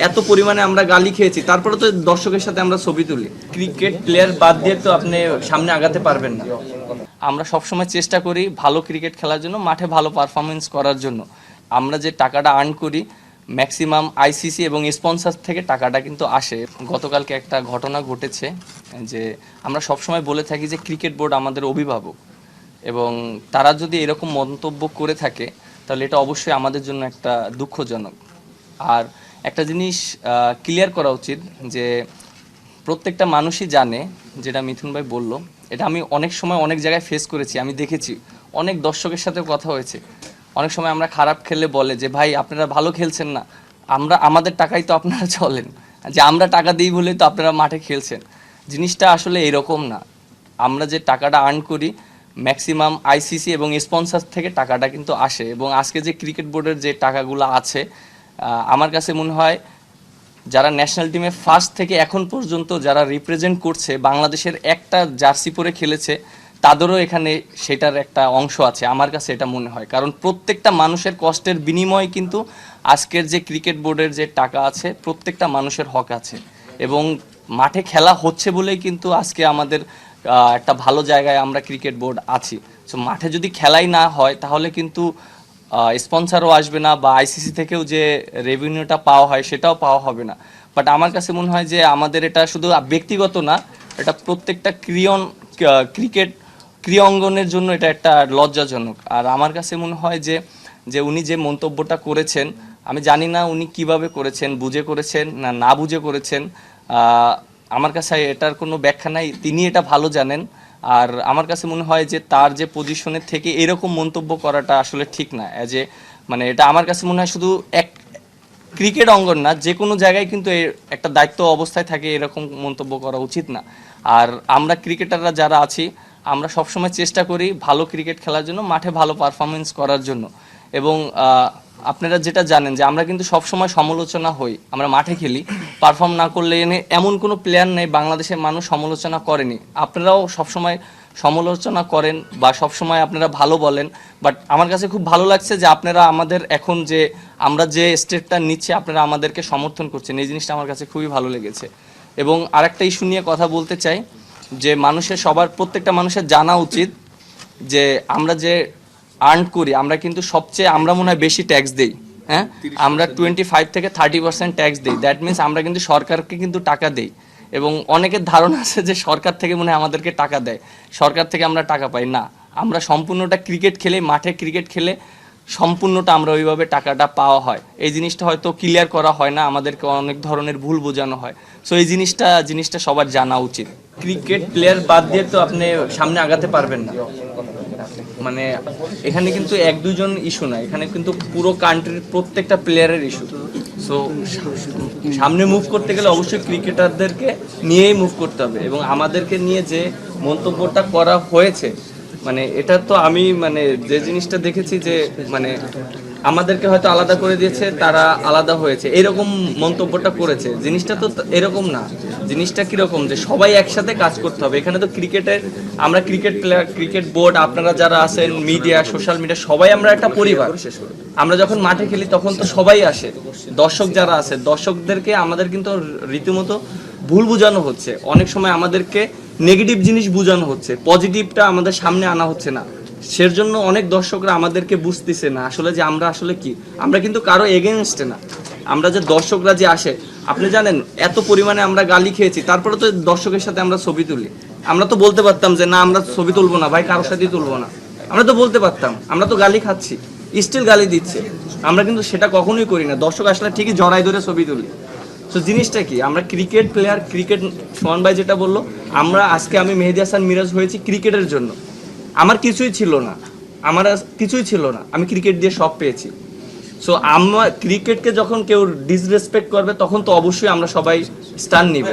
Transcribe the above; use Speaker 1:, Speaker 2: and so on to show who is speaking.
Speaker 1: এত পরিমাণে আমরা গালি খেয়েছি, তারপরে তো দর্শকের সাথে আমরা ছবি তুলি। ক্রিকেট প্লেয়ার বাদ দিয়ে তো আপনি সামনে আগাতে পারবেন না। আমরা সবসময় চেষ্টা করি ভালো ক্রিকেট খেলার জন্য, মাঠে ভালো পারফরমেন্স করার জন্য। আমরা যে টাকাটা আর্ন করি ম্যাক্সিমাম আইসিসি এবং স্পন্সর থেকে টাকাটা কিন্তু আসে। গতকালকে একটা ঘটনা ঘটেছে যে আমরা সবসময় বলে থাকি যে ক্রিকেট বোর্ড আমাদের অভিভাবক, এবং তারা যদি এরকম মন্তব্য করে থাকে তাহলে এটা অবশ্যই আমাদের জন্য একটা দুঃখজনক। আর একটা জিনিস ক্লিয়ার করা উচিত যে প্রত্যেকটা মানুষই জানে, যেটা মিথুন ভাই বলল, এটা আমি অনেক সময় অনেক জায়গায় ফেস করেছি, আমি দেখেছি, অনেক দর্শকের সাথে কথা হয়েছে। অনেক সময় আমরা খারাপ খেললে বলে যে ভাই আপনারা ভালো খেলছেন না, আমাদের টাকাই তো আপনারা চলেন, যে আমরা টাকা দিই বলেই তো আপনারা মাঠে খেলছেন। জিনিসটা আসলে এরকম না। আমরা যে টাকাটা আর্ন করি ম্যাক্সিমাম আইসিসি এবং স্পন্সর থেকে টাকাটা কিন্তু আসে, এবং আজকে যে ক্রিকেট বোর্ডের যে টাকাগুলো আছে, আমার কাছে মনে হয় যারা ন্যাশনাল টিমে ফার্স্ট থেকে এখন পর্যন্ত যারা রিপ্রেজেন্ট করছে, বাংলাদেশের একটা জার্সি পরে খেলেছে, তাদেরও এখানে সেটার একটা অংশ আছে, আমার কাছে এটা মনে হয়। কারণ প্রত্যেকটা মানুষের কষ্টের বিনিময়ে কিন্তু আজকের যে ক্রিকেট বোর্ডের যে টাকা আছে, প্রত্যেকটা মানুষের হক আছে, এবং মাঠে খেলা হচ্ছে বলেই কিন্তু আজকে আমাদের একটা ভালো জায়গায় আমরা ক্রিকেট বোর্ড আছি। সো মাঠে যদি খেলাই না হয় তাহলে কিন্তু স্পন্সারও আসবে না, বা আইসিসি থেকেও যে রেভিনিউটা পাওয়া হয় সেটাও পাওয়া হবে না। বাট আমার কাছে মনে হয় যে আমাদের এটা শুধু ব্যক্তিগত না, এটা প্রত্যেকটা ক্রিকেট ক্রীড়াঙ্গনের জন্য এটা একটা লজ্জাজনক। আর আমার কাছে মনে হয় যে যে উনি যে মন্তব্যটা করেছেন, আমি জানি না উনি কিভাবে করেছেন, বুঝে করেছেন না না বুঝে করেছেন, আমার কাছে এটার কোনো ব্যাখ্যা নাই, তিনি এটা ভালো জানেন। আর আমার কাছে মনে হয় যে তার যে পজিশনের থেকে এরকম মন্তব্য করাটা আসলে ঠিক না। যে মানে এটা আমার কাছে মনে হয় শুধু এক ক্রিকেট অঙ্গন না, যে কোনো জায়গায় কিন্তু একটা দায়িত্ব অবস্থায় থাকে, এরকম মন্তব্য করা উচিত না। আর আমরা ক্রিকেটাররা যারা আছি, আমরা সবসময় চেষ্টা করি ভালো ক্রিকেট খেলার জন্য, মাঠে ভালো পারফরমেন্স করার জন্য। এবং আপনারা যেটা জানেন যে আমরা কিন্তু সবসময় সমালোচনা হই, আমরা মাঠে খেলি, পারফর্ম না করলে এমন কোনো প্লেয়ার নেই বাংলাদেশের মানুষ সমালোচনা করেনি। আপনারাও সবসময় সমালোচনা করেন বা সবসময় আপনারা ভালো বলেন, বাট আমার কাছে খুব ভালো লাগছে যে আপনারা আমাদের এখন যে আমরা যে স্টেপটা নিচ্ছি, আপনারা আমাদেরকে সমর্থন করছেন, এই জিনিসটা আমার কাছে খুবই ভালো লেগেছে। এবং আরেকটা ইস্যু নিয়ে কথা বলতে চাই, যে প্রত্যেকটা মানুষের জানা উচিত যে আমরা যে আর্ন করি, আমরা কিন্তু আমরা মনে হয় বেশি ট্যাক্স দেই। হ্যাঁ, আমরা 25 থেকে 30% ট্যাক্স দিই। দ্যাট মিনস আমরা কিন্তু সরকারকে কিন্তু টাকা দেই, এবং অনেকের ধারণা আছে যে সরকার থেকে মনে হয় আমাদেরকে টাকা দেয়, সরকার থেকে আমরা টাকা পাই না। আমরা সম্পূর্ণটা ক্রিকেট খেলে, মাঠে ক্রিকেট খেলে সম্পূর্ণটা আমরা ওইভাবে টাকাটা পাওয়া হয়। এই জিনিসটা হয়তো ক্লিয়ার করা হয় না, আমাদেরকে অনেক ধরনের ভুল বোঝানো হয়। সো এই জিনিসটা সবার জানা উচিত। ক্রিকেট প্লেয়ার বাদ দিয়ে তো আপনি সামনে আগাতে পারবেন না। মানে এখানে কিন্তু এক দুজন ইস্যু না, এখানে কিন্তু পুরো কান্ট্রির প্রত্যেকটা প্লেয়ারের ইস্যু। সো সামনে মুভ করতে গেলে অবশ্যই ক্রিকেটারদেরকে নিয়েই মুভ করতে হবে, এবং আমাদেরকে নিয়ে যে মন্তব্যটা করা হয়েছে, মানে এটা তো আমি যে জিনিসটা দেখেছি যে আমাদেরকে হয়তো আলাদা করে দিয়েছে, তারা আলাদা হয়েছে, এরকম মন্তব্যটা করেছে। জিনিসটা তো এরকম না। জিনিসটা কিরকম যে সবাই একসাথে কাজ করতে হবে। এখানে তো আমরা ক্রিকেট প্লেয়ার, ক্রিকেট বোর্ড, আপনারা যারা আছেন, মিডিয়া, সোশ্যাল মিডিয়া, সবাই আমরা একটা পরিবার। আমরা যখন মাঠে খেলি তখন তো সবাই আসে, দর্শক যারা আছে, দর্শকদেরকে আমাদের কিন্তু রীতিমতো ভুল বোঝানো হচ্ছে। অনেক সময় আমাদেরকে নেগেটিভ জিনিস বোঝানো হচ্ছে, পজিটিভটা আমাদের সামনে আনা হচ্ছে না। সেজন্য অনেক দর্শকরা আমাদেরকে বুঝতেছে না আসলে যে আমরা আসলে কি। আমরা কিন্তু কারো এগেনস্টে না, আমরা যে দর্শকরা যে আসে, আপনি জানেন এত পরিমাণে আমরা গালি খেয়েছি, তারপরে তো দর্শকের সাথে আমরা ছবি তুলি। আমরা তো বলতে পারতাম যে না, আমরা ছবি তুলবো না ভাই, কারোর সাথেই তুলবো না, আমরা তো বলতে পারতাম। আমরা তো গালি খাচ্ছি, স্টিল গালি দিচ্ছে, আমরা কিন্তু সেটা কখনোই করি না। দর্শক আসলে ঠিকই জড়াই ধরে ছবি তুলি। তো জিনিসটা কি, আমরা ক্রিকেট প্লেয়ার, ক্রিকেট সোহান ভাই যেটা বললো, আমি মেহেদী হাসান মিরাজ হয়েছি ক্রিকেটের জন্য। আমার কিছুই ছিল না, আমি ক্রিকেট দিয়ে সব পেয়েছি। সো ক্রিকেটকে যখন কেউ ডিসরেসপেক্ট করবে, তখন তো অবশ্যই আমরা সবাই স্টান নিব।